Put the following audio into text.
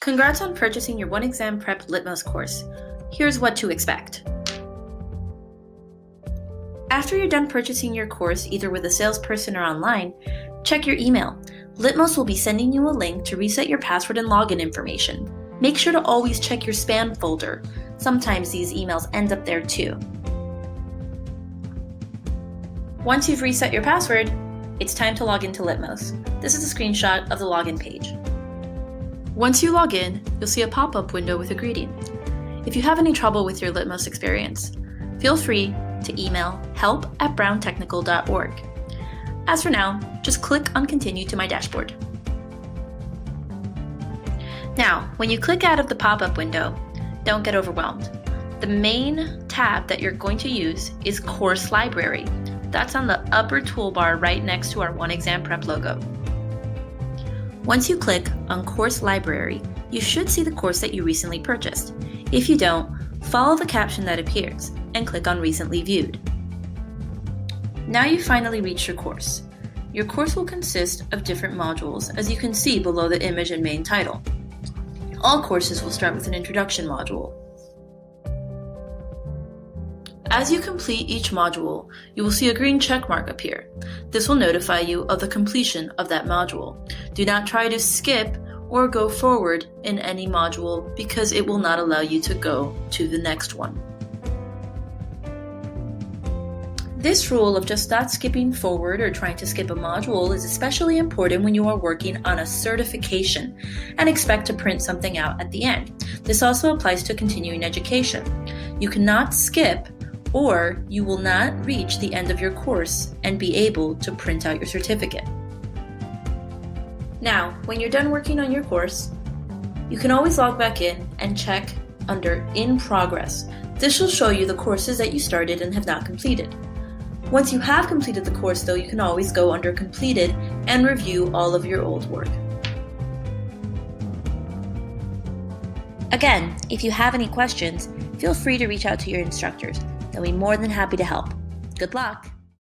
Congrats on purchasing your One Exam Prep Litmos course. Here's what to expect. After you're done purchasing your course, either with a salesperson or online, check your email. Litmos will be sending you a link to reset your password and login information. Make sure to always check your spam folder. Sometimes these emails end up there too. Once you've reset your password, it's time to log into Litmos. This is a screenshot of the login page. Once you log in, you'll see a pop-up window with a greeting. If you have any trouble with your Litmos experience, feel free to email help@browntechnical.org. As for now, just click on Continue to my dashboard. Now, when you click out of the pop-up window, don't get overwhelmed. The main tab that you're going to use is Course Library. That's on the upper toolbar right next to our One Exam Prep logo. Once you click on Course Library, you should see the course that you recently purchased. If you don't, follow the caption that appears and click on Recently Viewed. Now you've finally reached your course. Your course will consist of different modules, as you can see below the image and main title. All courses will start with an introduction module. As you complete each module, you will see a green check mark appear. This will notify you of the completion of that module. Do not try to skip or go forward in any module because it will not allow you to go to the next one. This rule of just not skipping forward or trying to skip a module is especially important when you are working on a certification and expect to print something out at the end. This also applies to continuing education. You cannot skip or you will not reach the end of your course and be able to print out your certificate. Now, when you're done working on your course, you can always log back in and check under In Progress. This will show you the courses that you started and have not completed. Once you have completed the course, though, you can always go under Completed and review all of your old work. Again, if you have any questions, feel free to reach out to your instructors. They'll be more than happy to help. Good luck!